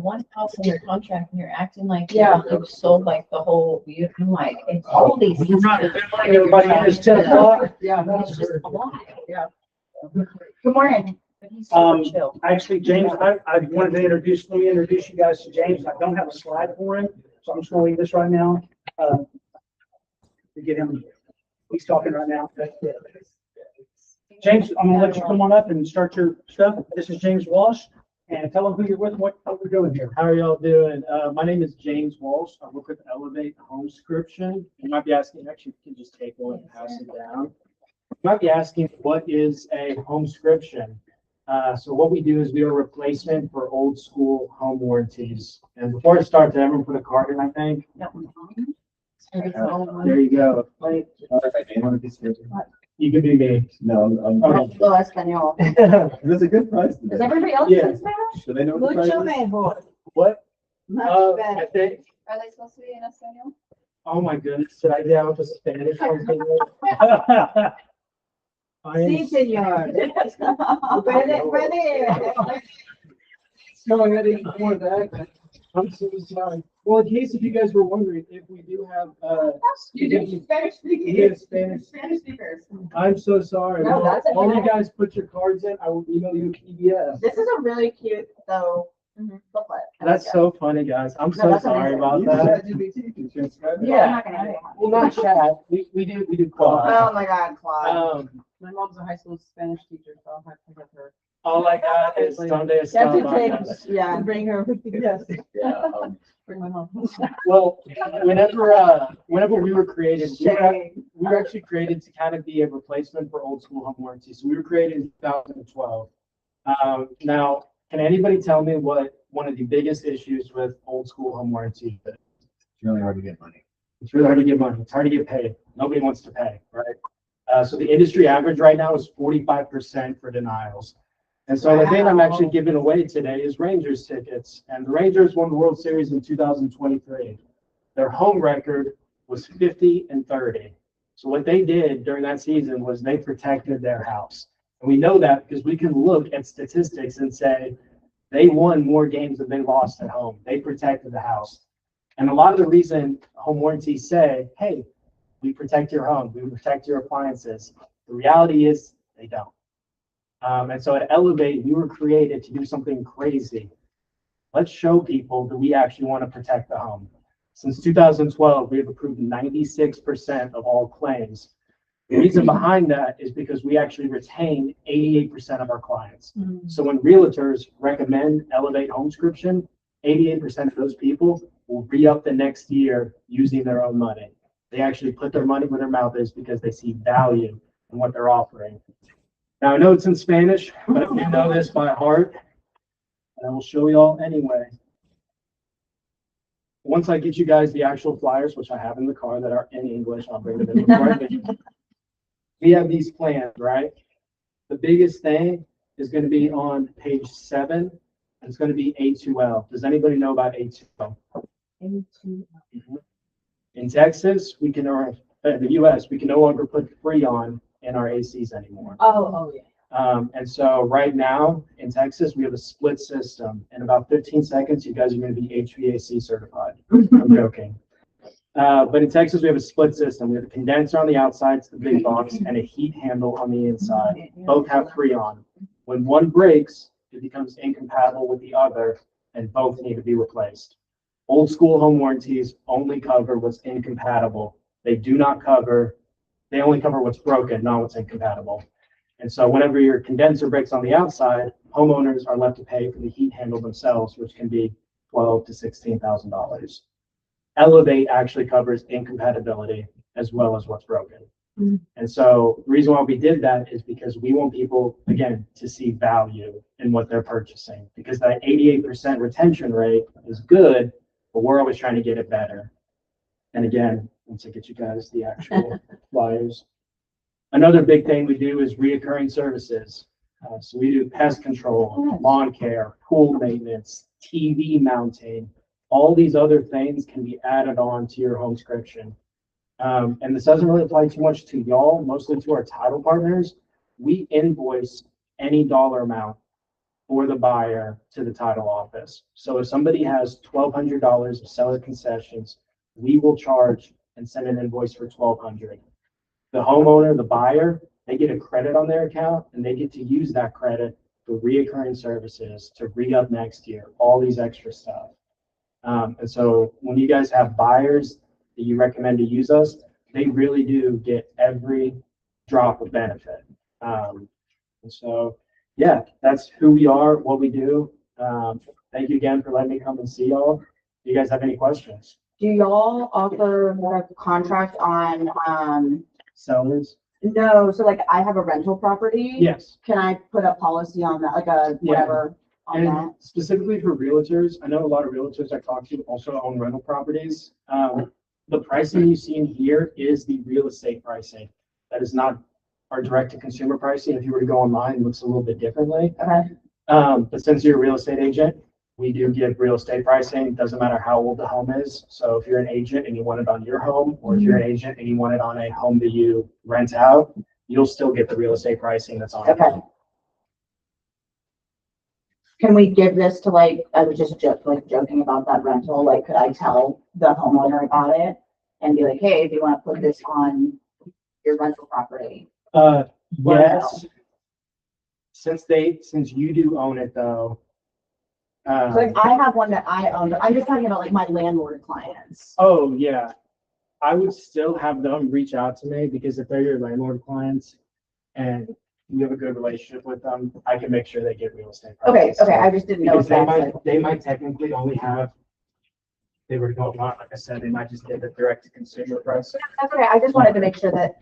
one house in your contract and you're acting like Yeah. you've sold like the whole, I'm like, it's all these. You're not, pieces. everybody is 10 o'clock. Yeah. It's just a lot. Yeah. Good morning. But he's super chill. Actually, James, I wanted to introduce you guys to James. I don't have a slide for him, so I'm just going to leave this right now. To get him, he's talking right now. James, I'm going to let you come on up and start your stuff. This is James Walsh, and tell them who you're with and what we're doing here. How are y'all doing? My name is James Walsh. I work with Elevate Home Scription. You might be asking, actually, you can just take one and pass it down. You might be asking, what is a home scription? So what we do is we are a replacement for old school home warranties. And before I start, did everyone put a card in, I think? There you go. You can be me. No, Okay. Hello, Espanol. There's a good price today. Is everybody else Yeah. in Spanish? Do they know what the price Mucho is? mejor. What? Much I better. think, Are they supposed to be in Espanol? oh my goodness, did I down to Spanish? Sí, señor. Puede. No, I didn't want that. I'm so sorry. Well, in case if you guys were wondering, if we do have, You do Spanish speaking. Yeah, Spanish. Spanish speakers. I'm so sorry. No, that's All you okay. guys put your cards in, I will email you a PDF. This is a really cute, though, booklet. I That's like so funny, guys. I'm No, so that's sorry amazing. about that. ChatGPT can transcribe it. it. I'm not gonna do it. Well, not chat. We do Claude. Oh my God, Claude. My mom's a high school Spanish teacher, so I'll have to have her. All I got is Sunday You have stuff. to take, yeah. Bring her with you. Yes. Yeah, Bring my mom. Well, whenever we were created, we were actually created to kind of be a replacement for old school home warranties. So we were created in 2012. Now, can anybody tell me what one of the biggest issues with old school home warranties is? it's really hard to get money. It's really hard to get money. It's hard to get paid. Nobody wants to pay, right? So the industry average right now is 45% for denials. And so the thing I'm actually giving away today is Rangers tickets. And the Rangers won the World Series in 2023. Their home record was 50-30. So what they did during that season was they protected their house. And we know that because we can look at statistics and say they won more games than they lost at home. They protected the house. And a lot of the reason home warranties say, hey, we protect your home, we protect your appliances. The reality is they don't. And so at Elevate, we were created to do something crazy. Let's show people that we actually want to protect the home. Since 2012, we have approved 96% of all claims. The reason behind that is because we actually retain 88% of our clients. So when realtors recommend Elevate Home Scription, 88% of those people will re-up the next year using their own money. They actually put their money where their mouth is because they see value in what they're offering. Now, I know it's in Spanish, but I do know this by heart, and I will show you all anyway. Once I get you guys the actual flyers, which I have in the car that are in English, I'll bring them in before I leave. We have these plans, right? The biggest thing is going to be on page 7, and it's going to be A2L. Does anybody know about A2L? In Texas, we can, or in the US, we can no longer put Freon in our ACs anymore. Oh, yeah. And so right now in Texas, we have a split system. In about 15 seconds, you guys are going to be HVAC certified. I'm joking. But in Texas, we have a split system. We have a condenser on the outside, it's the big box, and a heat handle on the inside. Both have Freon. When one breaks, it becomes incompatible with the other, and both need to be replaced. Old school home warranties only cover what's incompatible. They do not cover, they only cover what's broken, not what's incompatible. And so whenever your condenser breaks on the outside, homeowners are left to pay for the heat handle themselves, which can be $12,000 to $16,000. Elevate actually covers incompatibility as well as what's broken. And so the reason why we did that is because we want people, again, to see value in what they're purchasing, because that 88% retention rate is good, but we're always trying to get it better. And again, once I get you guys the actual flyers. Another big thing we do is reoccurring services. So we do pest control, lawn care, pool maintenance, TV mounting. All these other things can be added on to your home scription. And this doesn't really apply too much to y'all, mostly to our title partners. We invoice any dollar amount. for the buyer to the title office. So if somebody has $1,200 of seller concessions, we will charge and send an invoice for $1,200. The homeowner, the buyer, they get a credit on their account and they get to use that credit for reoccurring services to re-up next year, all these extra stuff. And so when you guys have buyers that you recommend to use us, they really do get every drop of benefit. And so, yeah, that's who we are, what we do. Thank you again for letting me come and see y'all. Do you guys have any questions? Do y'all offer a contract on, Sellers? no, so like I have a rental property. Yes. Can I put a policy on that, like a whatever on that? And specifically for realtors, I know a lot of realtors I talk to also own rental properties. The pricing you see in here is the real estate pricing. That is not our direct to consumer pricing. If you were to go online, it looks a little bit differently. Okay. But since you're a real estate agent, we do give real estate pricing. It doesn't matter how old the home is. So if you're an agent and you want it on your home, or if you're an agent and you want it on a home that you rent out, you'll still get the real estate pricing that's on it. Okay. Can we give this to like, I was just joking about that rental, like, could I tell the homeowner about it? And be like, hey, do you want to put this on your rental property? Yes. Since you do own it though. So like, I have one that I own, but I'm just talking about like my landlord clients. Oh, yeah. I would still have them reach out to me because if they're your landlord clients and you have a good relationship with them, I can make sure they get real estate. Okay, prices. okay, I just didn't know Because if that's they might technically only have, they were going on, like I said, they might just get the direct to consumer price. that's okay. I just wanted to make sure that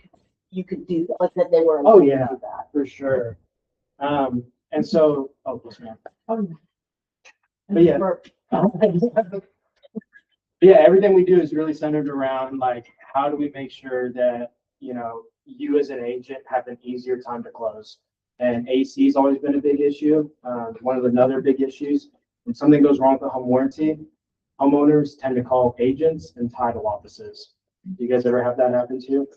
you could do, like, that they were. Oh, allowed to yeah. do that. For sure. And so, oh, yes, ma'am. Oh, But yeah. But yeah, everything we do is really centered around like, how do we make sure that, you know, you as an agent have an easier time to close? And AC has always been a big issue. One of the other big issues, when something goes wrong with the home warranty, homeowners tend to call agents and title offices. Do you guys ever have that happen to you?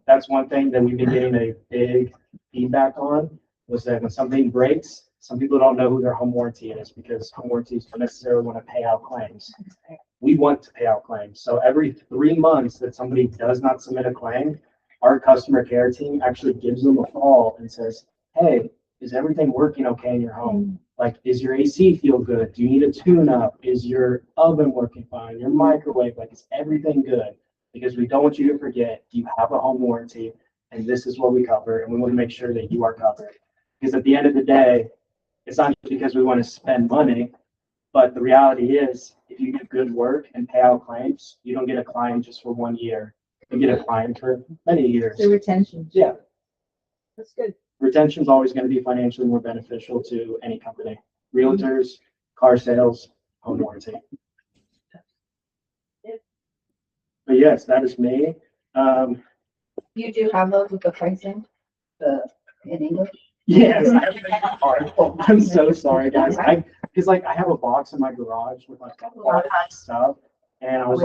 That's one thing that we've been getting a big feedback on, was that when something breaks, some people don't know who their home warranty is because home warranties don't necessarily want to pay out claims. We want to pay out claims. So every 3 months that somebody does not submit a claim, our customer care team actually gives them a call and says, hey, is everything working okay in your home? Like, is your AC feel good? Do you need a tune-up? Is your oven working fine? Your microwave, like, is everything good? Because we don't want you to forget you have a home warranty and this is what we cover, and we want to make sure that you are covered. Because at the end of the day, it's not just because we want to spend money, but the reality is if you do good work and pay out claims, you don't get a client just for 1 year. You get a client for many years. The retention. Yeah. that's good. Retention is always going to be financially more beneficial to any company. Realtors, car sales, home warranty. But yes, that is me. You do have those with the pricing, in English? Yes, I have an article. I'm so sorry, guys. Because like I have a box in my garage with like a lot of stuff, and I was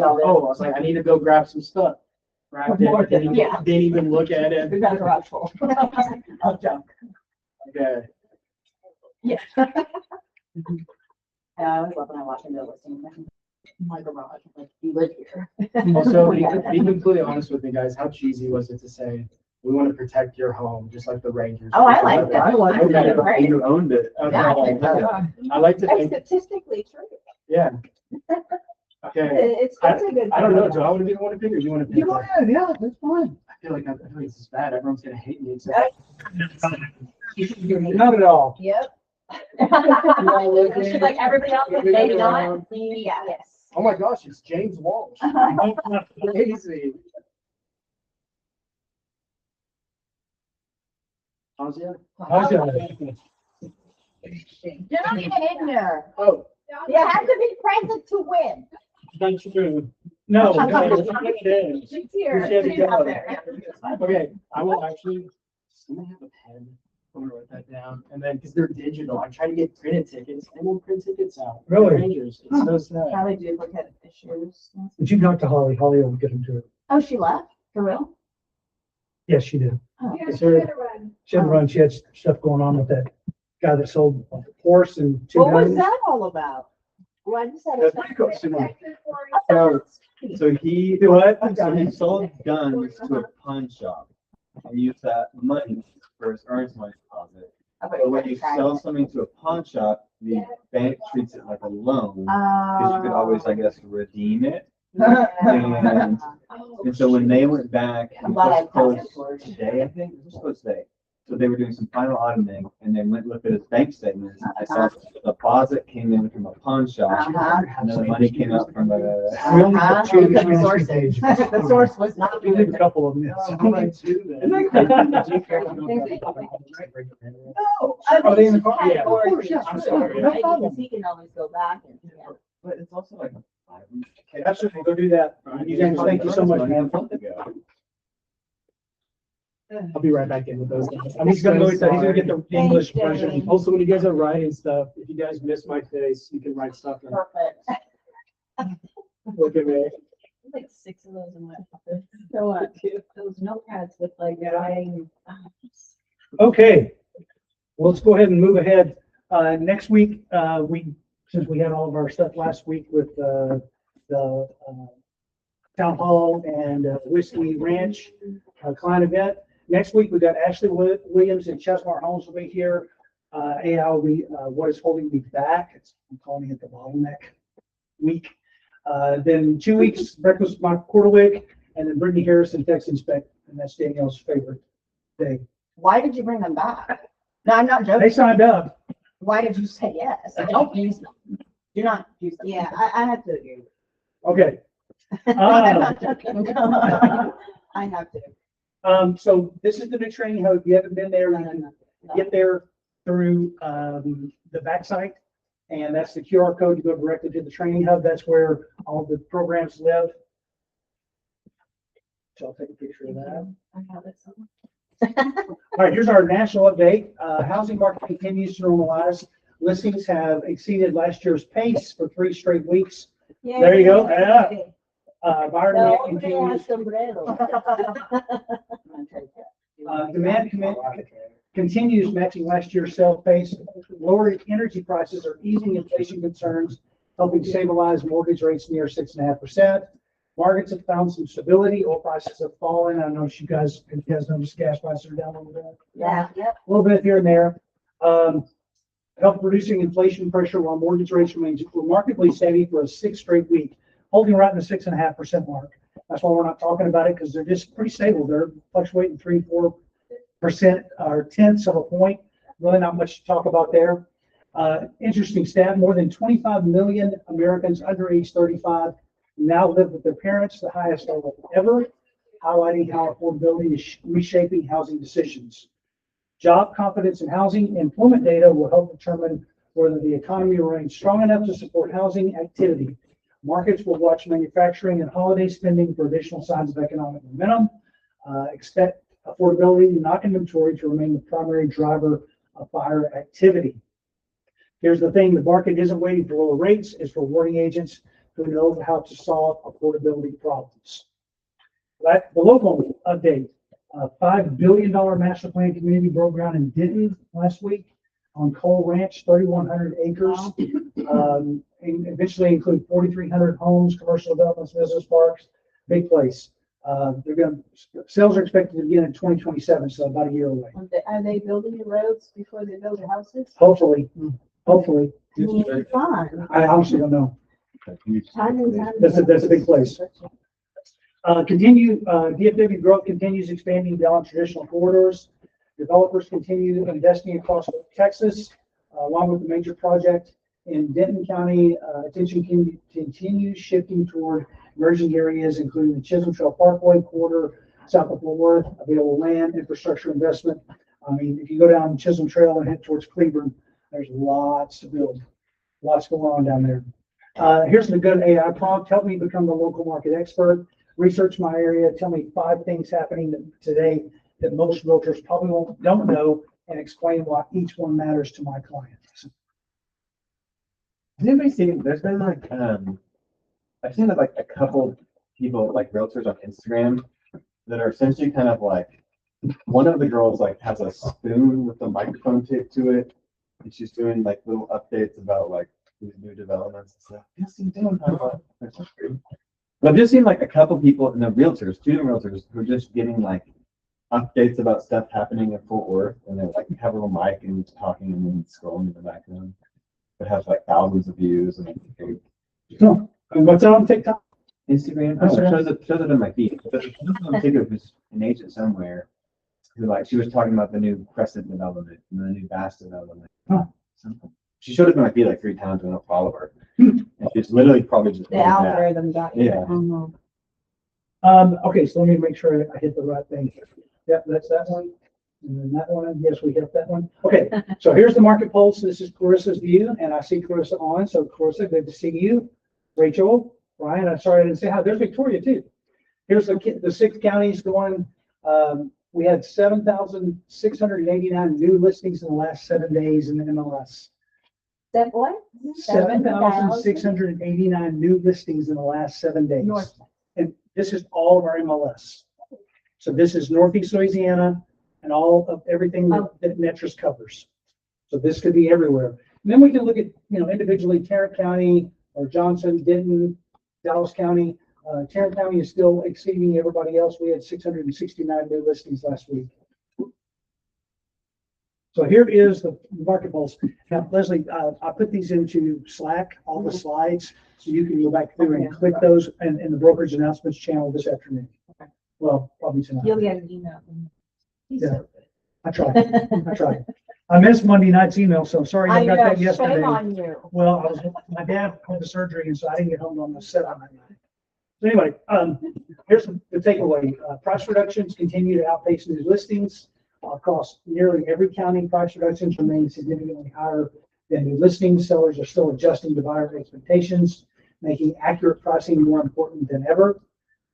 like, I need to go grab some stuff. Grabbed it, didn't even look at it. We've got a garage full of junk. Okay. Yeah. Yeah, I was loving watching the listing. My garage, like, you live here. Also, be completely honest with me, guys. How cheesy was it to say we want to protect your home, just like the Rangers? Oh, I like that. I like Okay. that. Right. You owned it. Okay. Yeah, I like that. I like to That's think, statistically true. yeah. Okay. It's a good. I don't know. Do I want to be the one to pick, or do you want to pick? You want to, yeah, that's fine. I feel like this is bad. Everyone's gonna hate me. Except Not at all. Yep. Like everybody else, maybe not. Yeah. Yes. oh my gosh, it's James Walsh. Crazy. Tasia? You're not even in there. Oh, You have to be present to win. that's true. No. It's She's here. She's She's out there. okay, I will actually. Somebody have a pen. I'm gonna write that down. And then, because they're digital, I'm trying to get printed tickets. They won't print tickets out. Really? Rangers. It's so sad. Probably duplicate issues. Did you talk to Holly? Holly will get them to her. Oh, she left? For real? Yes, she did. Oh. Yes, sir. She had to run. She had stuff going on with that guy that sold a horse and two What was guns. that all about? Well, I just had That's a. pretty cool, Simone. So he, Do what? so he sold guns to a pawn shop and used that money for his earnest money deposit. But when you sell something to a pawn shop, the bank treats it like a loan, because you could always, I guess, redeem it. And, and so when they went back, I'm it glad I was passed it closed forward. today, I think, it was closed today. So they were doing some final auditing and they went look at his bank statements. I saw the deposit came in from a pawn shop Uh-huh. and then the money came out from a. We only have two Uh-huh. different Sources. pages. The source was not We did a good. couple of them. yes. Isn't that crazy? No, Are they in the car? Yeah, Of course, yeah, I'm sorry. No problem. He can always go back and, yeah. But it's also like. Absolutely, go do that. You James, thank you so much, man. I'll be right back in with those guys. He's gonna go, he's gonna get the English version. Also, when you guys are writing stuff, if you guys miss my face, you can write stuff in. Perfect. Look at me. Like 6 of those in my office. So what? Those notepads with like writing. Okay, well, let's go ahead and move ahead. Next week, since we had all of our stuff last week with the town hall and Whiskey Ranch client event. Next week, we've got Ashley Williams and Chestnut Holmes will be here. AI will be what is holding me back. I'm calling it the bottleneck week. Then 2 weeks, breakfast with Mike Quarterwick, and then Brittany Harrison, Text Inspect, and that's Danielle's favorite day. Why did you bring them back? No, I'm not They joking. signed up. Why did you say yes? Don't use them. Do not use them. Yeah, I have to agree. Okay. I'm Uh, not joking. I have to. So this is the new training hub. If you haven't been there, you can get there through the backside. And that's the QR code to go directly to the training hub. That's where all the programs live. So I'll take a picture of that. I have it somewhere. All right, here's our national update. Housing market continues to normalize. Listings have exceeded last year's pace for 3 straight weeks. There you go. Yeah. Buyer No, demand hombre has continues. sombrero. Demand continues matching last year's sales pace. Lower energy prices are easing inflation concerns, helping stabilize mortgage rates near 6.5%. Markets have found some stability. Oil prices have fallen. I know you guys noticed gas prices are down a little bit. Yeah, yep. A little bit here and there. Help reducing inflation pressure while mortgage rates remain remarkably steady for a 6th straight week, holding right in the 6.5% mark. That's why we're not talking about it, because they're just pretty stable. They're fluctuating 3-4% or tenths of a point. Really not much to talk about there. Interesting stat, more than 25 million Americans under age 35 now live with their parents, the highest level ever, highlighting how affordability is reshaping housing decisions. Job confidence and housing employment data will help determine whether the economy remains strong enough to support housing activity. Markets will watch manufacturing and holiday spending for additional signs of economic momentum. Expect affordability, not inventory, to remain the primary driver of buyer activity. Here's the thing, the market isn't waiting for lower rates, it's rewarding agents who know how to solve affordability problems. The local update, $5 billion master plan community broke ground in Denton last week on Cole Ranch, 3,100 acres. And eventually include 4,300 homes, commercial developments, business parks, big place. Sales are expected to begin in 2027, so about a year away. Are they building the roads before they build the houses? Hopefully. Fun. I honestly don't know. Timing. That's a big place. DFW growth continues expanding beyond traditional corridors. Developers continue investing across Texas, along with the major project in Denton County. Attention continues shifting toward emerging areas, including the Chisholm Trail Parkway corridor, south of Fort Worth, available land, infrastructure investment. I mean, if you go down Chisholm Trail and head towards Cleveland, there's lots to build, lots going on down there. Here's the good AI prompt. Help me become the local market expert. Research my area. Tell me 5 things happening today that most realtors probably don't know, and explain why each one matters to my clients. Has anybody seen, there's been like, I've seen like a couple people, like realtors on Instagram, that are essentially kind of like, one of the girls like has a spoon with the microphone taped to it, and she's doing like little updates about like these new developments and stuff. Yes, you do. But I've just seen like a couple people and the realtors, two realtors, who are just getting like updates about stuff happening in Fort Worth, and they like have a little mic and just talking and then scrolling in the background. It has like thousands of views and No. And what's on TikTok? Instagram. Oh, it shows it in my feed. But I'm thinking of this an agent somewhere who like she was talking about the new Crescent development and the new Bass development. Huh. Something. She showed it in my feed like 3 times and I don't follow her. And she's literally probably just The doing that. algorithm got you. Yeah. Mhm. Okay, so let me make sure I hit the right thing. Yep, that's that one. And then that one, yes, we hit that one. Okay, so here's the market pulse. This is Clarissa's view, and I see Clarissa on. So Clarissa, good to see you. Rachel, Ryan, I'm sorry I didn't say hi. There's Victoria too. Here's the 6 counties going. We had 7,689 new listings in the last 7 days in the MLS. That what? 7,689 new listings in the last 7 days. North. And this is all of our MLS. So this is Northeast Louisiana and all of everything that Metris covers. So this could be everywhere. And then we can look at, individually Tarrant County or Johnson, Denton, Dallas County. Tarrant County is still exceeding everybody else. We had 669 new listings last week. So here is the market pulse. Now, Leslie, I put these into Slack, all the slides, so you can go back through and click those in the brokerage announcements channel this afternoon. Okay. Well, probably tonight. You'll get an email from me. He's Yeah. so good. I tried. I missed Monday night's email, so I'm sorry I I got know, that shame yesterday. on you. Well, my dad had the surgery, and so I didn't get home on the 7th night. So anyway, here's the takeaway. Price reductions continue to outpace new listings. Across nearly every county, price reductions remain significantly higher than new listings. Sellers are still adjusting to buyer expectations, making accurate pricing more important than ever.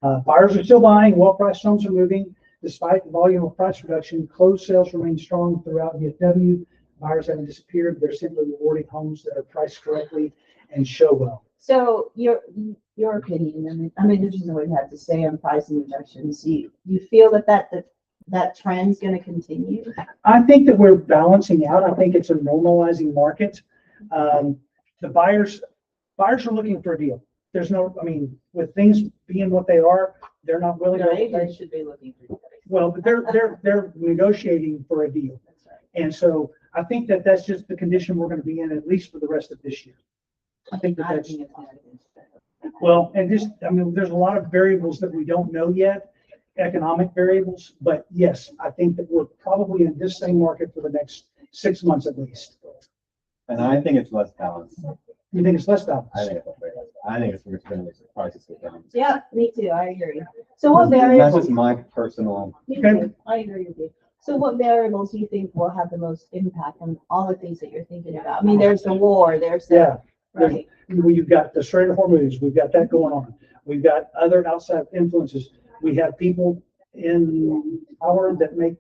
Buyers are still buying. Well-priced homes are moving. Despite the volume of price reduction, closed sales remain strong throughout DFW. Buyers haven't disappeared. They're simply rewarding homes that are priced correctly and show well. So your opinion, I'm interested in what you have to say on pricing reductions. You feel that trend's going to continue? I think that we're balancing out. I think it's a normalizing market. The buyers are looking for a deal. With things being what they are, they're not willing No, to. agents should be looking for you. Well, but they're negotiating for a deal. That's right. And so I think that that's just the condition we're going to be in at least for the rest of this year. I think that I that's, think it's gonna be better. well, and there's a lot of variables that we don't know yet, economic variables, but yes, I think that we're probably in this same market for the next 6 months at least. And I think it's less balanced. You think it's less balanced? I think it's going to prices go down. Yeah, me too. I agree. So what That's variables? just my personal. Me too. I agree with you. So what variables do you think will have the most impact on all the things that you're thinking about? I mean, there's the war, there's the, Yeah. right? You've got the Strait of Hormuz, we've got that going on. We've got other outside influences. We have people in power that make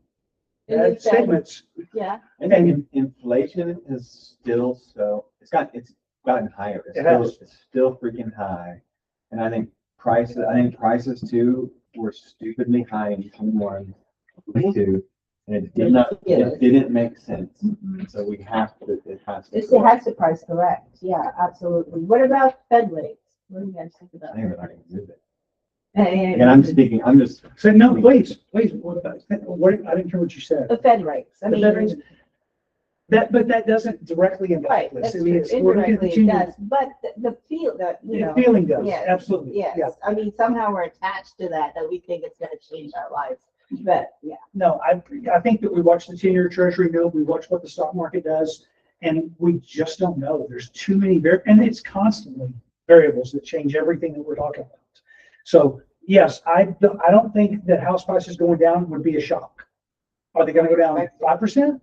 And bad you said- statements. Yeah, I think inflation is still it's gotten higher. It's still freaking high. And I think prices too were stupidly high in 21, 22. And it didn't make sense. So it has to price correct. Yeah, absolutely. What about Fed rates? What do you guys think about I think we're not gonna move it. that? And I'm just. So no, please, what, I didn't hear what you said. The Fed rates. I The Fed mean, rates, but that doesn't directly right, impact that's this. I true. mean, we're gonna Indirectly it continue. does, but the feel that, you The know. feeling does, yes, absolutely, yeah. Yes, I mean, somehow we're attached to that we think it's gonna change our lives. But, yeah. No, I think that we watch the 10-year treasury note, we watch what the stock market does, and we just don't know. There's too many and it's constantly variables that change everything that we're talking about. So yes, I don't think that house prices going down would be a shock. Are they gonna go down 5%?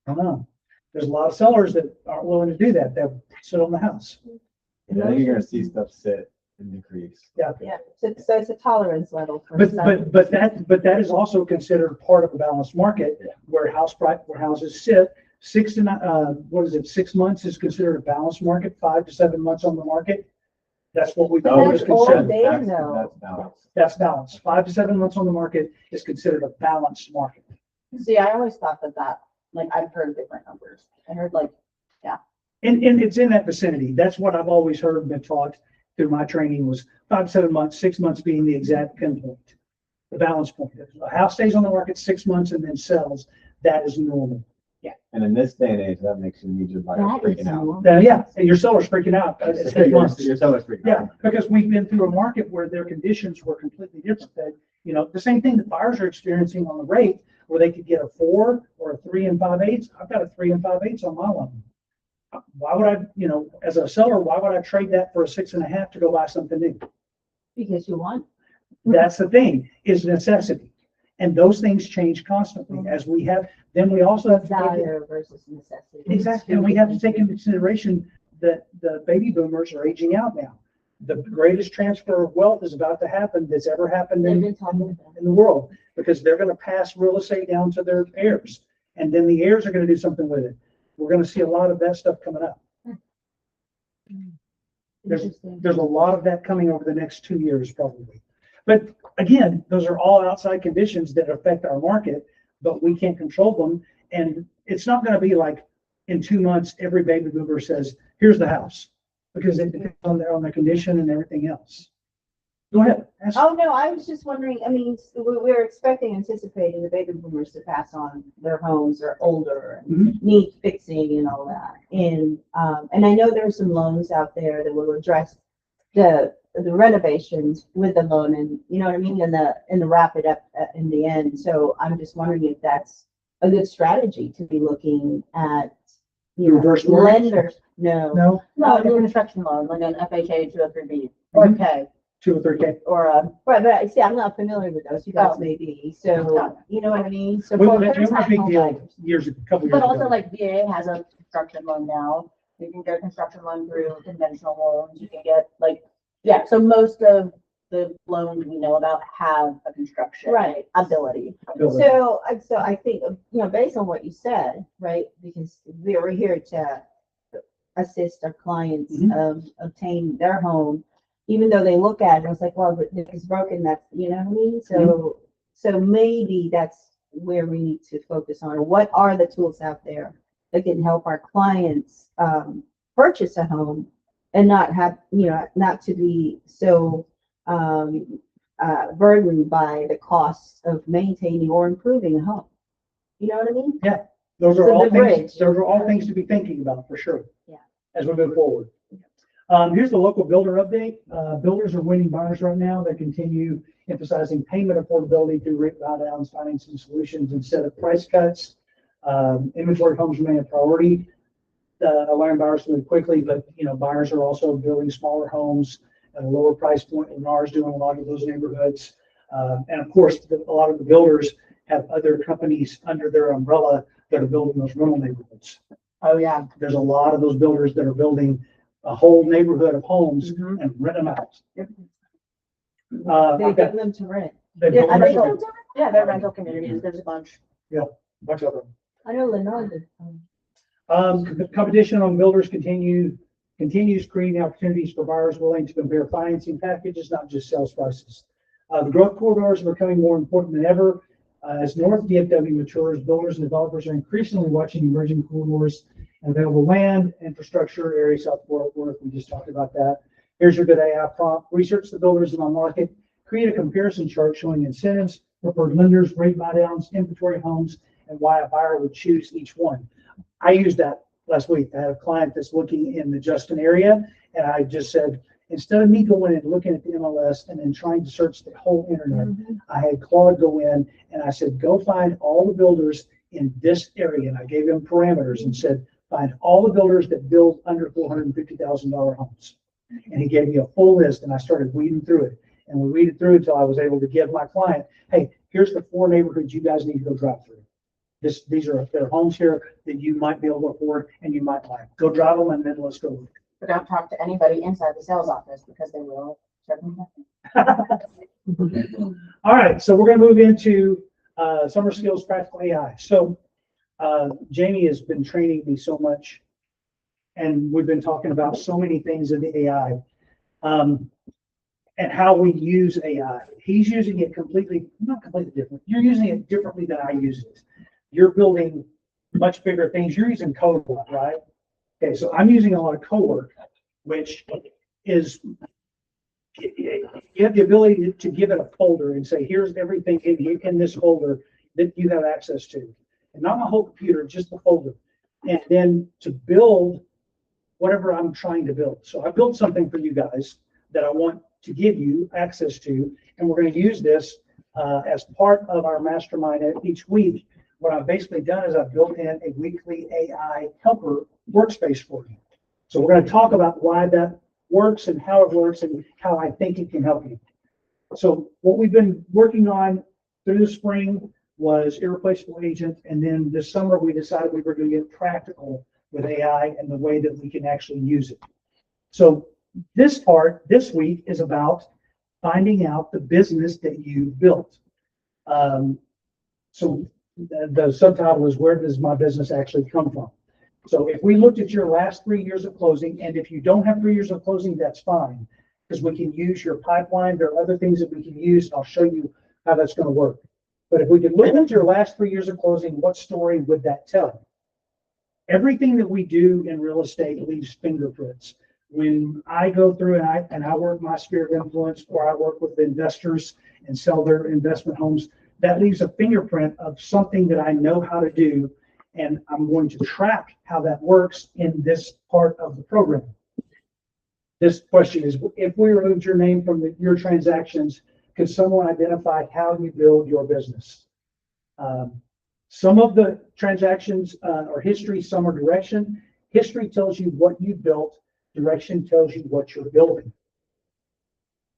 I don't know. There's a lot of sellers that aren't willing to do that. They'll sit on the house. I think you're gonna see stuff sit and decrease. Yeah, so it's a tolerance level for But some. that is also considered part of a balanced market where houses sit 6 to 9, 6 months is considered a balanced market, 5 to 7 months on the market. That's what we've But always that's all considered. there, though. That's balanced. That's balanced. 5 to 7 months on the market is considered a balanced market. See, I always thought that Like, I've heard different numbers. I heard like, And it's in that vicinity. That's what I've always heard and been taught through my training was 5 to 7 months, 6 months being the exact pinpoint, the balance point. If a house stays on the market 6 months and then sells, that is normal. And in this day and age, that makes your immediate buyer that is freaking out. normal. Yeah, and your seller's freaking out at 6 months. Your seller's freaking Yeah, out. because we've been through a market where their conditions were completely different. That, you know, the same thing that buyers are experiencing on the rate, where they could get a 4 or a 3 5/8. I've got a 3 5/8 on my loan. Why would I, you know, as a seller, why would I trade that for a 6.5 to go buy something new? Because you want. That's the thing, is necessity. And those things change constantly as we have, then we also have to take it. Desire versus necessity. Exactly, and we have to take into consideration that the baby boomers are aging out now. The greatest transfer of wealth is about to happen that's ever happened They've in been talking about the world, because they're gonna pass real estate down to their heirs. And then the heirs are gonna do something with it. We're gonna see a lot of that stuff coming up. Interesting. There's a lot of that coming over the next 2 years probably. But again, those are all outside conditions that affect our market, but we can't control them. And it's not gonna be like in 2 months, every baby boomer says, here's the house. Because it depends on the condition and everything else. Go ahead. ask. Oh, no, I was just wondering, I mean, we're anticipating the baby boomers to pass on their homes, are older and need fixing and all that. And I know there's some loans out there that will address the renovations with the loan and, you know what I mean, and the wrap it up in the end. So I'm just wondering if that's a good strategy to be looking at, you know, Reverse mortgage? lenders. No, No, No, it's a construction loan, like an FHA 203B, or Mhm. K, 2 or 3K. or a, but see, I'm not familiar with those. You guys Oh. may be. So, you know what I mean? So Well, for they were a first-time big deal homebuyers. a couple years but also ago. like VA has a construction loan now. You can get a construction loan through conventional loans. You can get like, yeah, so most of the loans we know about have a construction Right. ability. So I think, you know, based on what you said, right, because we're here to assist our clients obtain their home, even though they look at it, and it's like, well, but if it's broken, that's, you know what I mean? So maybe that's where we need to focus on, what are the tools out there that can help our clients purchase a home and not have, you know, not to be so burdened by the costs of maintaining or improving a home. You know what I mean? Those are So all the things, bridge. those are all things to be thinking about for sure. Yeah. As we move forward. Here's the local builder update. Builders are winning buyers right now. They continue emphasizing payment affordability through rate buy downs, financing solutions instead of price cuts. Inventory homes remain a priority. Allowing buyers to move quickly, but you know, buyers are also building smaller homes at a lower price point, and ours doing a lot of those neighborhoods. And of course, a lot of the builders have other companies under their umbrella that are building those rental neighborhoods. Oh, yeah. There's a lot of those builders that are building a whole neighborhood of homes Mhm. and rent them out. They I've got- give them to rent. they've Yeah, built I think rental- so. Yeah, they're rental communities. There's a bunch. bunch of them. I know Lenore did. The competition on builders continues creating opportunities for buyers willing to compare financing packages, not just sales prices. The growth corridors are becoming more important than ever. As North DFW matures, builders and developers are increasingly watching emerging corridors and available land, infrastructure, area South Fort Worth. We just talked about that. Here's your good AI prompt. Research the builders in our market. Create a comparison chart showing incentives, preferred lenders, rate buy downs, inventory homes, and why a buyer would choose each one. I used that last week. I had a client that's looking in the Justin area, and I just said, instead of me going and looking at the MLS and then trying to search the whole internet, I had Claude go in and I said, go find all the builders in this area. And I gave him parameters and said, find all the builders that build under $450,000 homes. And he gave me a full list, and I started weeding through it. And we weeded through it until I was able to give my client, hey, here's the 4 neighborhoods you guys need to go drive through. These are their homes here that you might be able to afford and you might like. Go drive them and then let's go. But don't talk to anybody inside the sales office because they will. All right, so we're going to move into summer skills, practical AI. So Jamie has been training me so much, and we've been talking about so many things in the AI and how we use AI. He's using it not completely different. You're using it differently than I use it. You're building much bigger things. You're using code, right? Okay, so I'm using a lot of cowork, which is, you have the ability to give it a folder and say, here's everything in this folder that you have access to. And not my whole computer, just the folder. And then to build whatever I'm trying to build. So I built something for you guys that I want to give you access to, and we're going to use this as part of our mastermind each week. What I've basically done is I've built in a weekly AI helper workspace for you. So we're going to talk about why that works and how it works and how I think it can help you. So what we've been working on through the spring was irreplaceable agent, and then this summer we decided we were going to get practical with AI and the way that we can actually use it. So this part this week is about finding out the business that you built. So the subtitle is, where does my business actually come from? So if we looked at your last 3 years of closing, and if you don't have 3 years of closing, that's fine, because we can use your pipeline. There are other things that we can use. I'll show you how that's going to work. But if we could look at your last 3 years of closing, what story would that tell? Everything that we do in real estate leaves fingerprints. When I go through and I work my sphere of influence, or I work with investors and sell their investment homes, that leaves a fingerprint of something that I know how to do, and I'm going to track how that works in this part of the program. This question is, if we removed your name from your transactions, could someone identify how you build your business? Some of the transactions are history, some are direction. History tells you what you built. Direction tells you what you're building.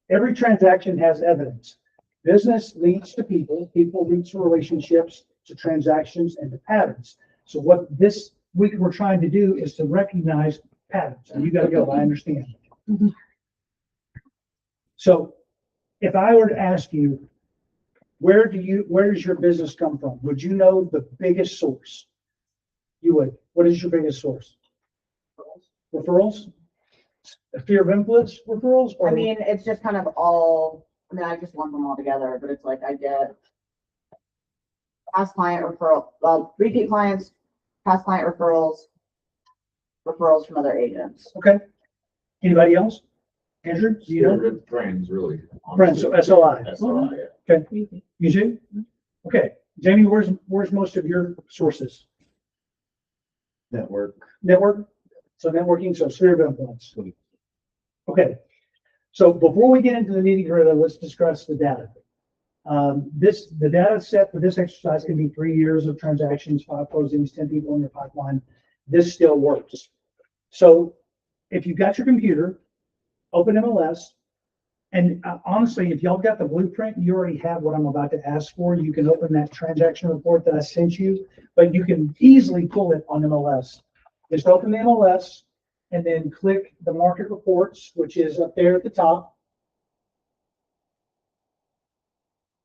Every transaction has evidence. Business leads to people. People lead to relationships, to transactions, and to patterns. So what this week we're trying to do is to recognize patterns. And you got to go, I understand. So if I were to ask you, where does your business come from? Would you know the biggest source? You would. What is your biggest source? Referrals? A fear of influence referrals? Or I mean, it's just kind of all, I mean, I just lump them all together, but it's like I get past client referral, repeat clients, past client referrals, referrals from other agents. okay. Anybody else? Andrew, do you know? Friends, really. Friends, so SOI. SOI, yeah. Okay. You do? Okay. Jamie, where's most of your sources? Network. Network? So networking, so sphere of influence. Okay. So before we get into the nitty gritty, let's discuss the data. The data set for this exercise can be 3 years of transactions, 5 closings, 10 people in your pipeline. This still works. So if you've got your computer, open MLS, and honestly, if y'all got the blueprint, you already have what I'm about to ask for. You can open that transaction report that I sent you, but you can easily pull it on MLS. Just open the MLS and then click the market reports, which is up there at the top.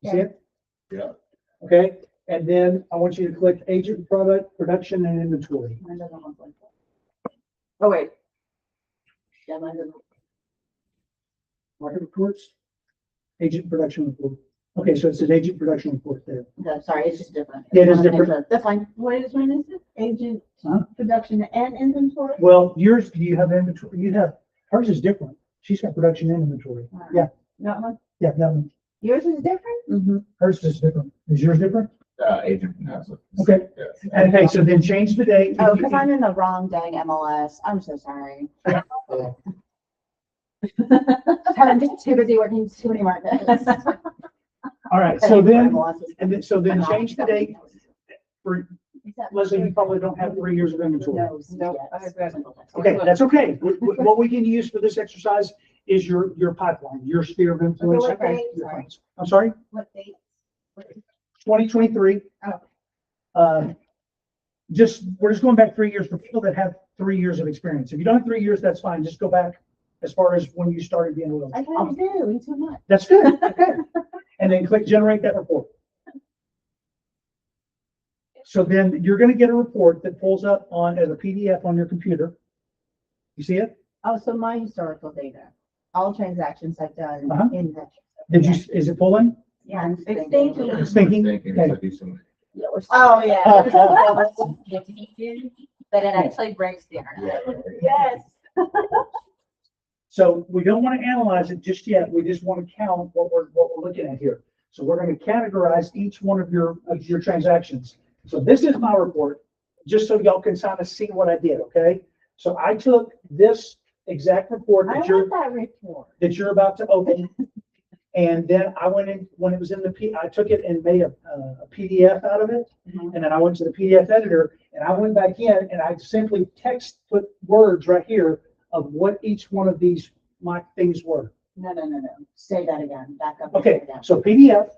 You see it? Yeah. Okay, and then I want you to click agent product, production, and inventory. Mine doesn't look like that. Oh, wait. Yeah, mine doesn't. Market reports, agent production report. Okay, so it says agent production report there. Okay, sorry, it's just different. Yeah, it is different. That's fine. What is it? Agent, Huh? production and inventory? Well, yours, do you have inventory? You have, hers is different. She's got production and inventory. Yeah, That one? yeah, that one. Yours is different? Mm-hmm. Hers is different. Is yours different? Agent has it. Okay. Yeah. Okay, so then change the date. Oh, because I'm in the wrong dang MLS. I'm so sorry. I'm just too busy working too many markets. All right, so then, so then change the date. For Leslie, you probably don't have 3 years of inventory. No. Okay, that's okay. What we can use for this exercise is your pipeline, your sphere of influence. Okay, what date? Your friends. I'm sorry, What date? 2023. We're just going back 3 years for people that have 3 years of experience. If you don't have 3 years, that's fine. Just go back as far as when you started being a little. I kind of do, in 2 months. That's good. Okay. And then click generate that report. So then you're going to get a report that pulls up on as a PDF on your computer. You see it? Oh, so my historical data, all transactions I've done Uh-huh. in that. Did you, is it pulling? Yeah, It's it's thinking. thinking. It's thinking. Thinking Okay. it's a decent. Oh, yeah. But it actually breaks the internet. Yes. So we don't want to analyze it just yet. We just want to count what we're looking at here. So we're going to categorize each one of your transactions. So this is my report, just so y'all can kind of see what I did, okay? So I took this exact report I that you're, want that report. about to open. And then I went in, when it was in I took it and made a PDF out of it. Mhm. And then I went to the PDF editor and I went back in and I simply put words right here of what each one of these my things were. No. Say that again. Back up. Okay, Again. so PDF,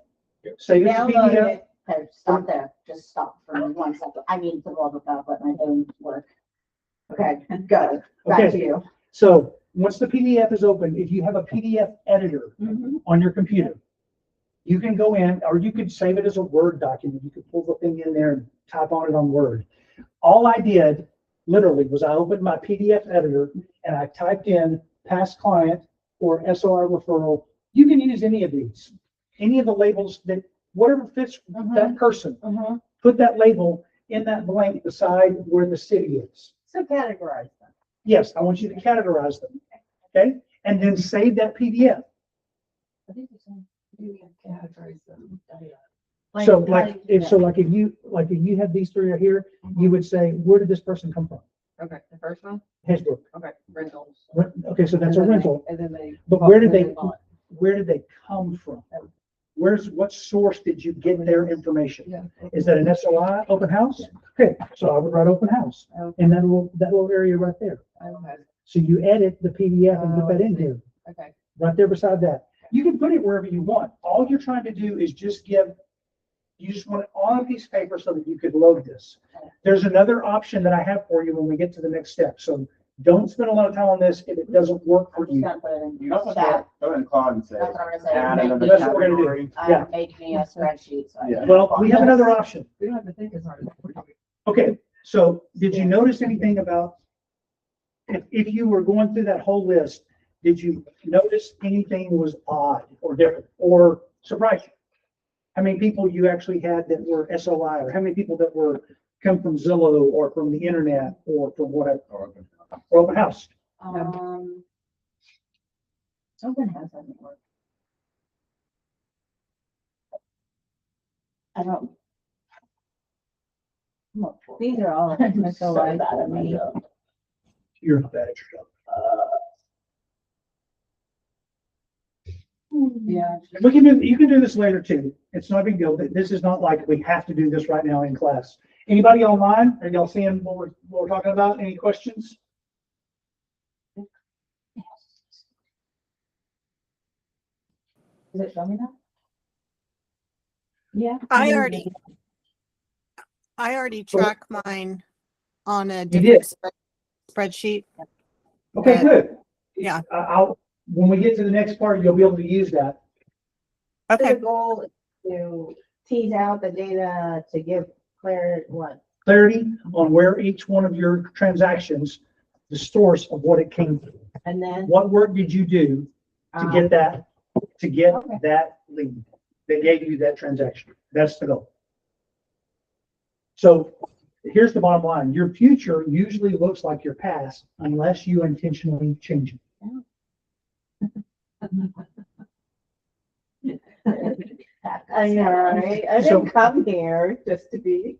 save it to Download PDF. it. Okay, stop there. Just stop for 1 second. I need to log up, let my phone work. Okay, go. Back Okay. to you. So once the PDF is open, if you have a PDF editor Mhm. on your computer, you can go in, or you could save it as a Word document. You could pull the thing in there and type on it on Word. All I did literally was I opened my PDF editor and I typed in past client or SOI referral. You can use any of these, any of the labels that, whatever fits that person, Mhm. put that label in that blank beside where the city is. So categorize them. Yes, I want you to categorize them, okay? And then save that PDF. So like, if you have these three right here, you would say, where did this person come from? Okay, the first one? Hasbrook. Okay, rentals. Okay, so that's a rental. And then they. But where did they come from? What source did you get their information? Yeah. Is that an SOI, open house? Okay, so I would write open house in that little area right there. Okay, So you edit the PDF and put that in here, okay. right there beside that. You can put it wherever you want. All you're trying to do is you just want it on a piece of paper so that you could load this. There's another option that I have for you when we get to the next step. So don't spend a lot of time on this if it doesn't work for I'm just you. gonna put it in You don't chat. have to go in Claude and say, That's what I'm gonna say. add Make another That's what we're gonna do. category. Yeah. Make me a spreadsheet. So I Yeah. can- Well, we have another option. We don't have to think as hard. Okay, so did you notice anything about, if you were going through that whole list, did you notice anything was odd or different or surprising? How many people you actually had that were SOI, or how many people that come from Zillow or from the internet or from whatever, or open house? Open house doesn't work. I don't. These are all SOI for me. You're not bad at your job. Yeah. You can do this later too. It's not a big deal. This is not like we have to do this right now in class. Anybody online? Are y'all seeing what we're talking about? Any questions? Is it showing me that? Yeah. I already track mine on a You did? different spreadsheet. Okay, good. Yeah. When we get to the next part, you'll be able to use that. So Okay, the goal is to tease out the data to give clarity, Clarity on where each one of your transactions, the source of what it came from. and then. What work did you do to get that lead that gave you that transaction? That's the goal. So here's the bottom line. Your future usually looks like your past unless you intentionally change it. I know, right? I So- didn't come here just to be.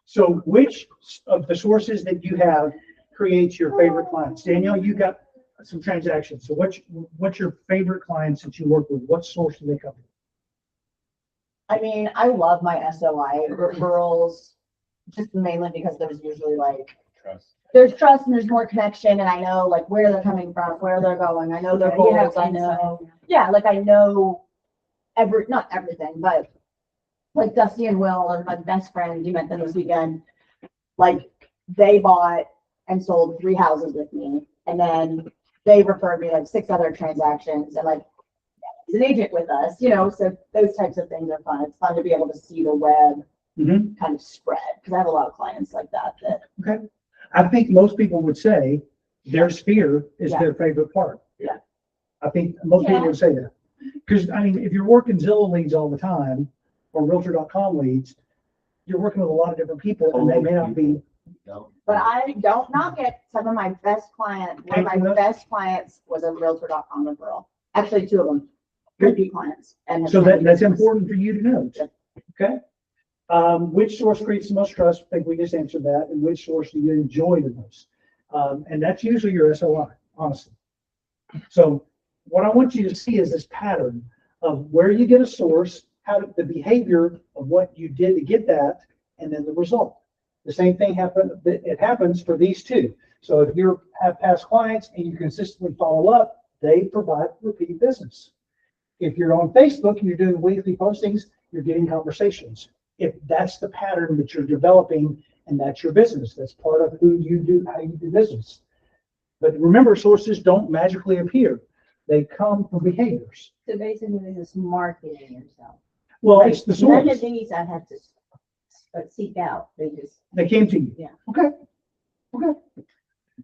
So which of the sources that you have creates your favorite clients? Danielle, you got some transactions. So what's your favorite clients that you work with? What source do they come from? I mean, I love my SOI referrals, just mainly because there's usually like, Trust. there's trust and there's more connection, and I know like where they're coming from, where they're going. I know their goals. I know, yeah, like I know not everything, but like Dusty and Will are my best friends. You met them this weekend. Like they bought and sold 3 houses with me, and then they referred me like 6 other transactions, and like he's an agent with us, so those types of things are fun. It's fun to be able to see the web kind of spread, because I have a lot of clients like that. Okay. I think most people would say their sphere is Yeah. their favorite part. Yeah. I think most people would say that. Because, I mean, if you're working Zillow leads all the time, or Realtor.com leads, you're working with a lot of different people and they may not be. But I don't knock it. Some of my best clients, one of my best clients was a Realtor.com referral. Actually, two of them, repeat clients. And So that's important for you to know. Okay. Which source creates the most trust? I think we just answered that. And which source do you enjoy the most? And that's usually your SOI, honestly. So what I want you to see is this pattern of where you get a source, how the behavior of what you did to get that, and then the result. The same thing happens for these two. So if you have past clients and you consistently follow up, they provide repeat business. If you're on Facebook and you're doing weekly postings, you're getting conversations. If that's the pattern that you're developing and that's your business, that's part of who you do, how you do business. But remember, sources don't magically appear. They come from behaviors. So basically, this is marketing yourself. Well, Like, it's the none source. of these I have to seek out. They just. They came to you. Yeah. Okay. Okay.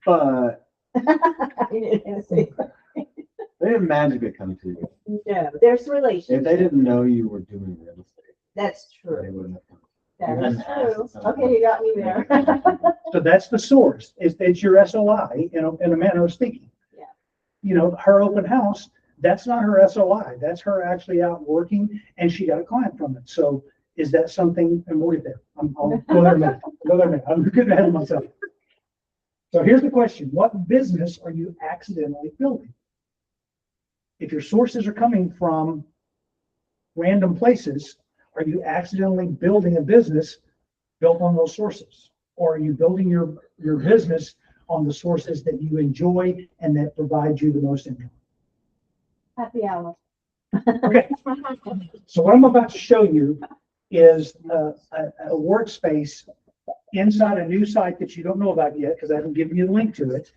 But I didn't say- they didn't magically come to you. No, there's If they relationships. didn't know you were doing real estate, That's they true. wouldn't have come. That is hadn't true. asked somebody. Okay, you got me there. So that's the source. It's your SOI in a manner of speaking. Yeah. You know, her open house, that's not her SOI. That's her actually out working and she got a client from it. So is that something, and we'll get there. I'll go there in a minute. Go there in a minute. I'm getting ahead of myself. So here's the question. What business are you accidentally building? If your sources are coming from random places, are you accidentally building a business built on those sources? Or are you building your business on the sources that you enjoy and that provide you the most income? Happy hour. Okay. So what I'm about to show you is a workspace inside a new site that you don't know about yet because I haven't given you the link to it.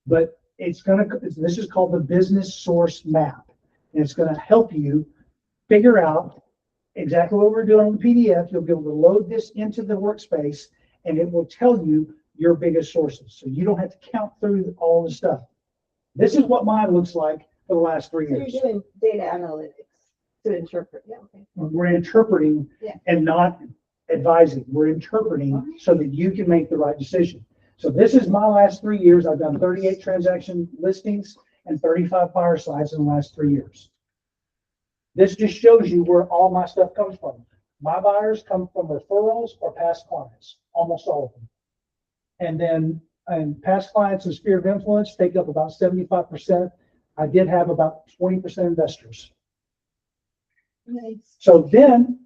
But this is called the Business Source Map. And it's going to help you figure out exactly what we're doing on the PDF. You'll be able to load this into the workspace and it will tell you your biggest sources. So you don't have to count through all the stuff. This is what mine looks like for the last 3 So years. you're doing data analytics to interpret. Yeah, okay. We're interpreting Yeah. and not advising. We're interpreting so that you can make the right decision. So this is my last 3 years. I've done 38 transaction listings and 35 fire sites in the last 3 years. This just shows you where all my stuff comes from. My buyers come from referrals or past clients, almost all of them. And then past clients and sphere of influence take up about 75%. I did have about 20% investors. Nice. So then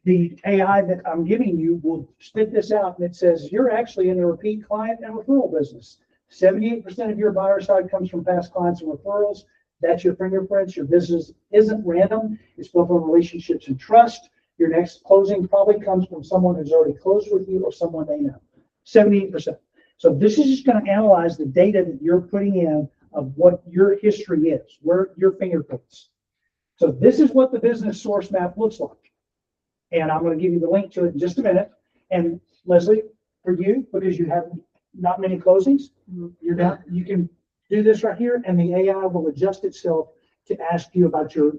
the AI that I'm giving you will spit this out and it says, you're actually in the repeat client and referral business. 78% of your buyer side comes from past clients and referrals. That's your fingerprints. Your business isn't random. It's built on relationships and trust. Your next closing probably comes from someone who's already closed with you or someone they know. 78%. So this is just going to analyze the data that you're putting in of what your history is, where your fingerprints. So this is what the business source map looks like. And I'm going to give you the link to it in just a minute. And Leslie, for you, because you have not many closings, you're down, you can do this right here and the AI will adjust itself to ask you about your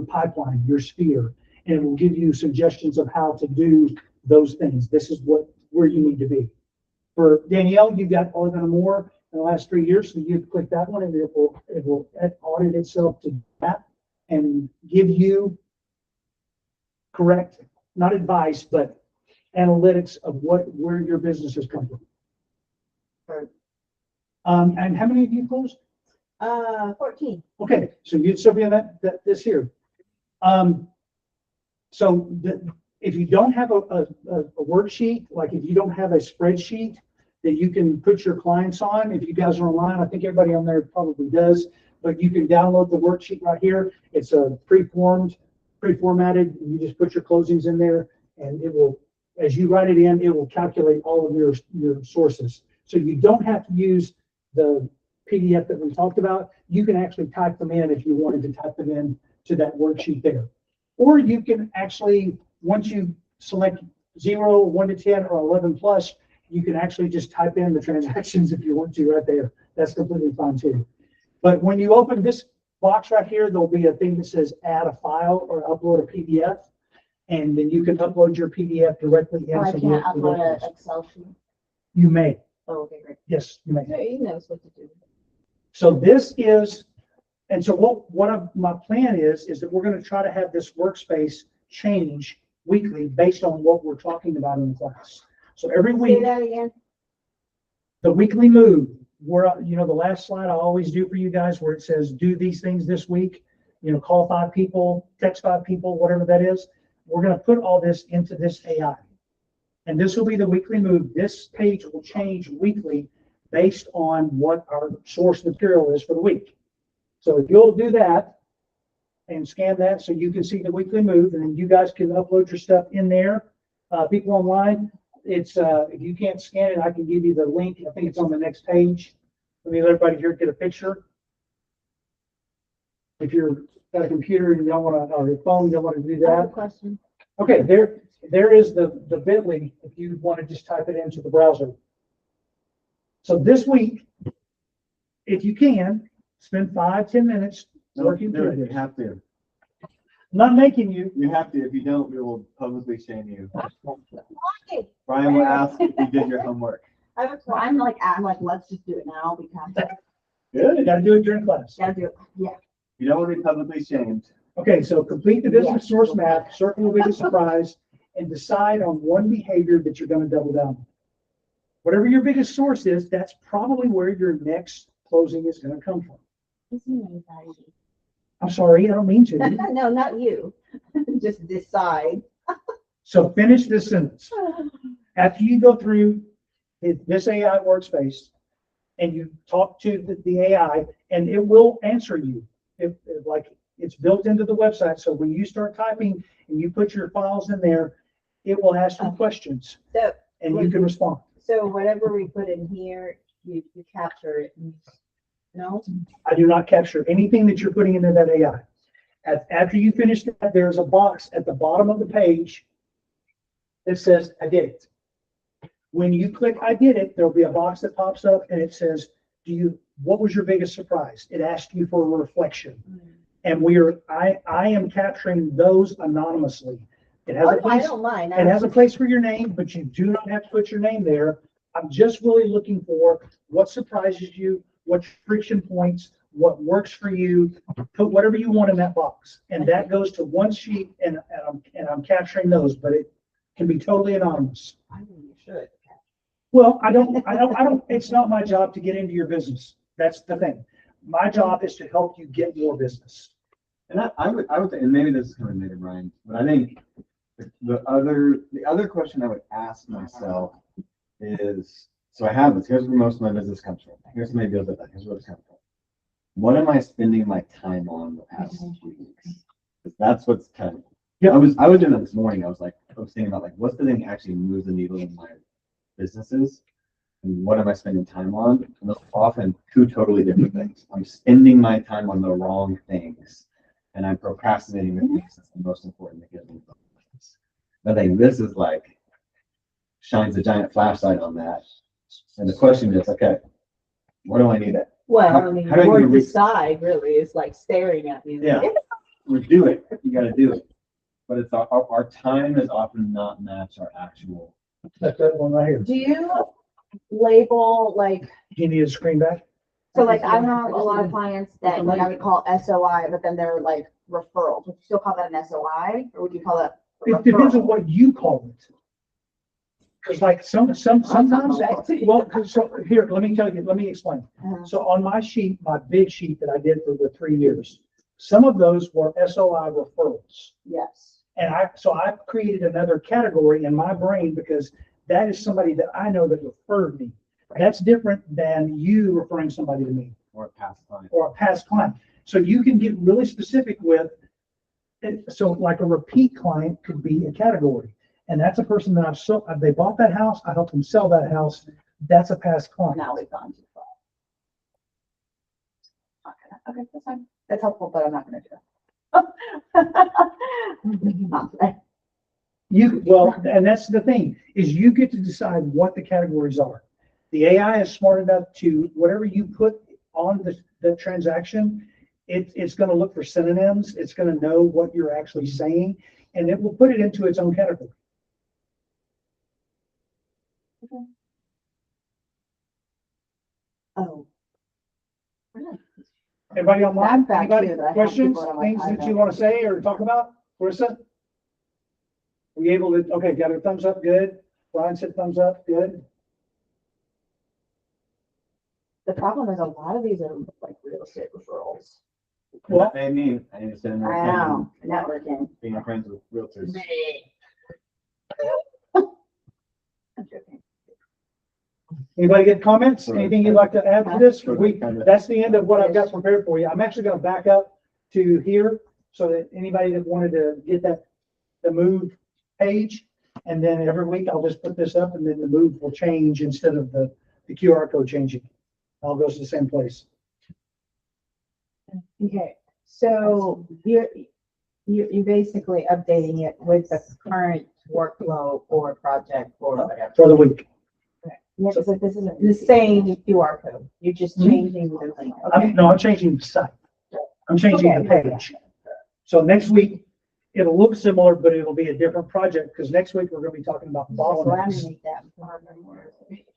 pipeline, your sphere, and it will give you suggestions of how to do those things. This is where you need to be. For Danielle, you got 11 or more in the last 3 years, so you click that one and it will audit itself to that and give you correct, not advice, but analytics of where your business has come from. Right. And how many of you closed? 14. Okay, so you'd still be on this here. If you don't have a worksheet, like if you don't have a spreadsheet that you can put your clients on, if you guys are online, I think everybody on there probably does, but you can download the worksheet right here. It's a preformatted. You just put your closings in there and it will, as you write it in, it will calculate all of your sources. So you don't have to use the PDF that we talked about. You can actually type them in if you wanted to type them in to that worksheet there. Or you can actually, once you select 0, 1 to 10, or 11 plus, you can actually just type in the transactions if you want to right there. That's completely fine too. But when you open this box right here, there'll be a thing that says add a file or upload a PDF. and then you can upload your PDF directly Oh, I into can't the upload an workspace. Excel sheet. You may, Oh, okay, great. yes, you may. Yeah, he knows what to do. So this is, and so my plan is that we're going to try to have this workspace change weekly based on what we're talking about in the class. So every Say week, that again. the weekly move, the last slide I always do for you guys where it says, do these things this week, call 5 people, text 5 people, whatever that is. We're going to put all this into this AI. And this will be the weekly move. This page will change weekly based on what our source material is for the week. So if you'll do that and scan that so you can see the weekly move, and then you guys can upload your stuff in there. People online, it's if you can't scan it, I can give you the link. I think it's on the next page. Let me let everybody here get a picture. If you're got a computer and you don't want to, or your phone, you don't want to do I have a that. question. Okay, there is the bit.ly if you want to just type it into the browser. So this week, if you can, spend 5-10 minutes working Do through it. You this. have to. I'm not making you. You have to. If you don't, we will publicly shame you. Why? Brian will ask if you did your homework. I have a So question. I'm like, let's just do it now because Good. You got to do it during class. gotta do it. Yeah. You don't want to be publicly shamed. Okay, so complete the business source map, circle the biggest surprise, and decide on one behavior that you're going to double down on. Whatever your biggest source is, that's probably where your next closing is going to come from. I'm sorry, I don't mean to. No, not you. Just decide. So finish this sentence. After you go through this AI workspace and you talk to the AI, and it will answer you. If like it's built into the website, so when you start typing and you put your files in there, it will ask you questions So, and you can respond. so whatever we put in here, you capture it. No? I do not capture anything that you're putting into that AI. After you finish that, there's a box at the bottom of the page that says, I did it. When you click I did it, there'll be a box that pops up and it says, what was your biggest surprise? It asked you for a reflection. And I am capturing those anonymously. It has a I place, don't mind. it has a place for your name, but you do not have to put your name there. I'm just really looking for what surprises you, what friction points, what works for you. Put whatever you want in that box. And that goes to one sheet and I'm capturing those, but it can be totally anonymous. I think you should. Well, I don't, it's not my job to get into your business. That's the thing. My job is to help you get more business. And I would, and maybe this is kind of related, Brian, but I think the other question I would ask myself is, so I have this, here's where most of my business comes from. Here's maybe a little bit, here's where it's coming from. What am I spending my time on the past 2 weeks? That's what's kind of, Yeah. I was doing that this morning. I was thinking about like, what's the thing that actually moves the needle in my businesses? And what am I spending time on? And those are often 2 totally different things. I'm spending my time on the wrong things and I'm procrastinating the things that's the most important to get me. I think this is like, shines a giant flashlight on that. And the question is, okay, what do I need to, Well, How- I mean, how do the I word get a re- decide really is like staring at me. Yeah. do it, you gotta do it. But it's our time is often not match our actual. That's that one right here. Do you label like, Do you need a screen back? so like I have a lot of clients that like I would call SOI, but then they're like referrals. Would you still call that an SOI or would you call that a It depends on referral? what you call it. Because like sometimes, well, so here, let me explain. Uh-huh. So on my sheet, my big sheet that I did for the 3 years, some of those were SOI referrals. Yes. And so I created another category in my brain because that is somebody that I know that referred me. That's different than you referring somebody to me Or past client. or a past client. So you can get really specific with, so like a repeat client could be a category. And that's a person that they bought that house, I helped them sell that house. That's a past client. Now we've gone too far. Okay, that's fine. That's helpful, but I'm not gonna do it. Not today. Well, and that's the thing, is you get to decide what the categories are. The AI is smart enough to, whatever you put on the transaction, it's going to look for synonyms. It's going to know what you're actually saying. and it will put it into its own category. Oh. Everybody online? That fact Anybody too, that I have questions, people on my things that iPad. you want to say or talk about? Carissa? Were you able to, okay, got a thumbs up, good. Brian said thumbs up, good. The problem is a lot of these are like real estate referrals. Well- I mean, I understand. I know, networking. Being friends with realtors. I'm joking. Anybody get comments? Anything you'd like to add to this? Sure. That's the end of what I've got prepared for you. I'm actually gonna back up to here so that anybody that wanted to get that, the move page, and then every week I'll just put this up and then the move will change instead of the QR code changing. All goes to the same place. Okay, so you're basically updating it with the current workflow or project or whatever. For the week. Yeah, so this is the same QR code, you're just changing the link. Okay. I'm changing the site. I'm changing the page. So next week, it'll look similar, but it'll be a different project, because next week we're gonna be talking about So bottlenecks. laminate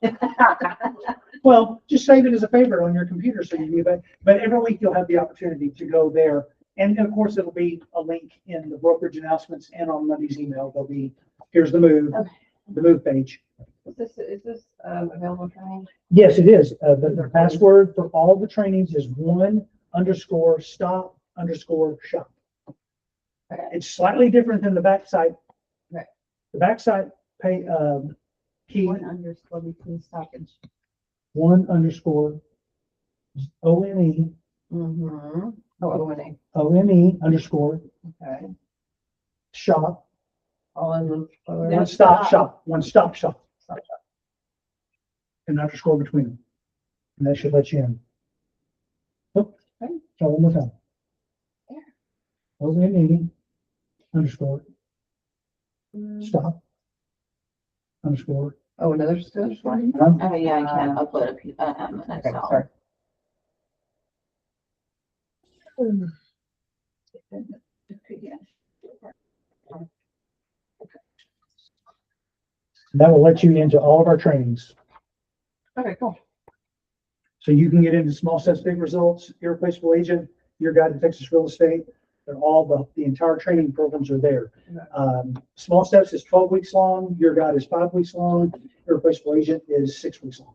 that. Well, just save it as a favorite on your computer so you can get back, but every week you'll have the opportunity to go there. And of course, it'll be a link in the brokerage announcements and on Monday's email. There'll be, here's the move page. Is this available training? Yes, it is. The password for all the trainings is 1_stop_shop. It's slightly different than the backside. Right. The backside key, 1_ between stop and. 1_ ONE Mm-hmm. Oh, winning. ONE_ Okay. shop, All in the. one stop shop. And underscore between them. And that should let you in. Oh, try one more time. ONE_ stop _ Oh, another stuff one? Oh, yeah, I can upload an Okay, Excel. sorry. That will let you into all of our trainings. Okay, cool. So you can get into small steps, big results, irreplaceable agent, your guide to Texas real estate. They're all the entire training programs are there. Small steps is 12 weeks long. Your guide is 5 weeks long. Irreplaceable agent is 6 weeks long.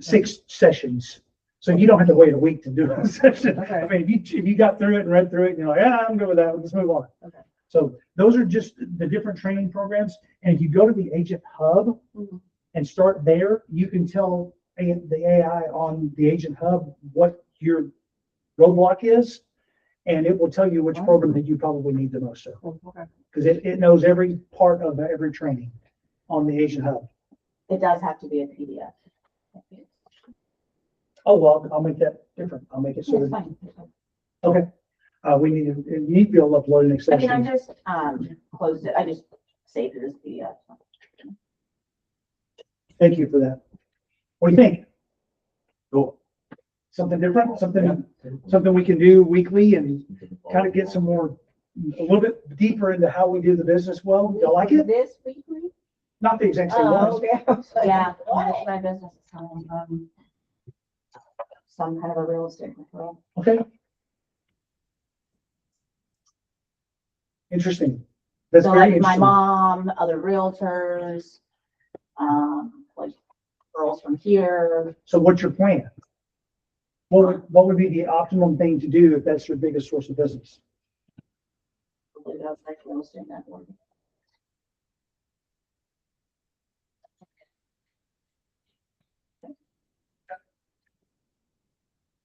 6 sessions. So you don't have to wait a week to do a session. Okay. I mean, if you got through it and read through it and you're like, yeah, I'm good with that. Let's move on. Okay. So those are just the different training programs. And if you go to the agent hub and start there, you can tell the AI on the agent hub what your roadblock is, and it will tell you which program that you probably need the most of. Okay. Because it knows every part of every training on the agent hub. It does have to be a PDF. Oh, well, I'll make that different. I'll make it so It's that, fine. okay. You need to be able to upload an I Excel mean, I sheet. just, closed it, I just saved it as PDF. Thank you for that. What do you think? Cool. Something different, something we can do weekly and kind of get some more, a little bit deeper into how we do the business well. Y'all like it? This weekly? Not the exact same Oh, ones. okay. Yeah, that's my business. Some kind of a real estate referral. Okay. Interesting. That's So very like my interesting. mom, other realtors, like girls from here. So what's your plan? What would be the optimum thing to do if that's your biggest source of business? Probably that's like real estate network.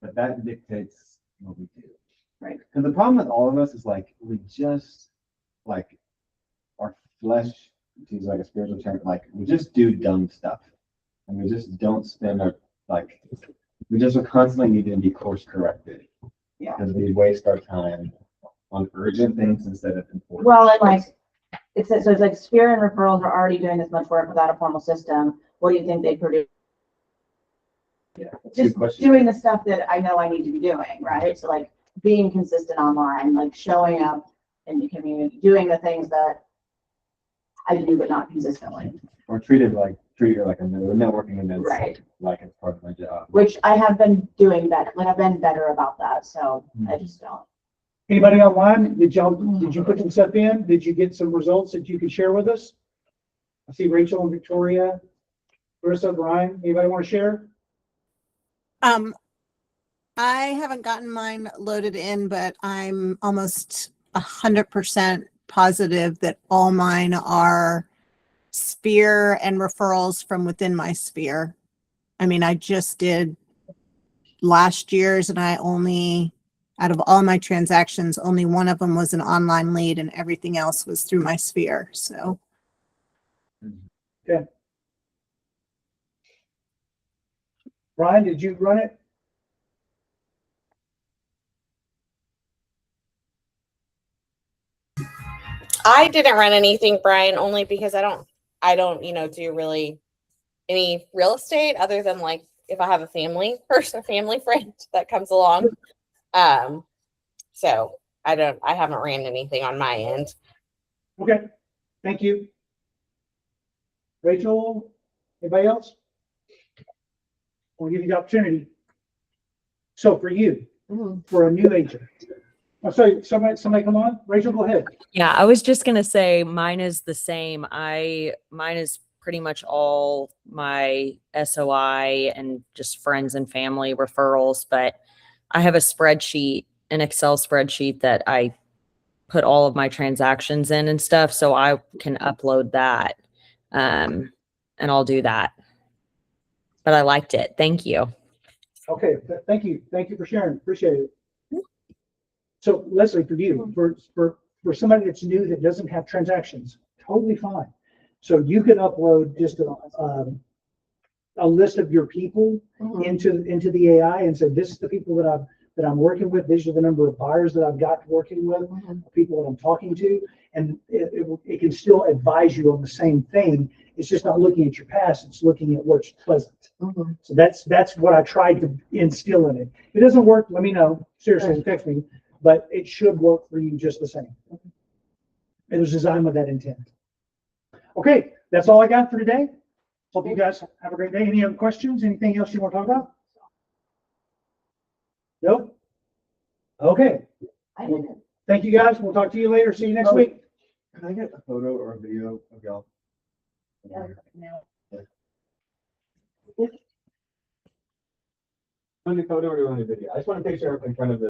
But that dictates what we do. Right. Because the problem with all of us is like, we just, like, our flesh, to use like a spiritual term, like, we just do dumb stuff. And we just don't spend our, like, we just are constantly needing to be course corrected. Yeah. Because we waste our time on urgent things instead of important. Well, and like, so it's like Sphere and referrals are already doing this much work without a formal system. What do you think they produce? Yeah, that's a good Just question. doing the stuff that I know I need to be doing, right? So like being consistent online, like showing up in the community, doing the things that I do, but not consistently. Or treat it like a networking event. Right. Like it's part of my job. Which I have been doing better, like I've been better about that, so I just don't. Anybody online? Did you put some stuff in? Did you get some results that you could share with us? I see Rachel and Victoria, Marissa, Brian. Anybody want to share? I haven't gotten mine loaded in, but I'm almost 100% positive that all mine are sphere and referrals from within my sphere. I mean, I just did last year's, and I only, out of all my transactions, only one of them was an online lead, and everything else was through my sphere. So, Okay. Brian, did you run it? I didn't run anything, Brian, only because I don't, do really any real estate other than like if I have a family person, family friend that comes along. So I haven't ran anything on my end. Okay, thank you. Rachel, anybody else? We'll give you the opportunity. So for you, for a new agent. I'm sorry, somebody come on. Rachel, go ahead. Yeah, I was just gonna say mine is the same. Mine is pretty much all my SOI and just friends and family referrals, but I have a spreadsheet, an Excel spreadsheet that I put all of my transactions in and stuff, so I can upload that. And I'll do that. But I liked it. Thank you. Okay, thank you. Thank you for sharing. Appreciate it. So Leslie, for you, for somebody that's new that doesn't have transactions, totally fine. So you could upload just a list of your people into the AI and say, this is the people that I'm working with. These are the number of buyers that I've got working with, people that I'm talking to, and it can still advise you on the same thing. It's just not looking at your past; it's looking at what's present. So that's what I tried to instill in it. If it doesn't work, let me know. Seriously, text me. But it should work for you just the same. It was designed with that intent. Okay, that's all I got for today. Hope you guys have a great day. Any other questions? Anything else you want to talk about? Nope. Okay. Thank you guys. We'll talk to you later. See you next week. Can I get a photo or a video of y'all? Want a photo or do you want a video? I just want a picture in front of the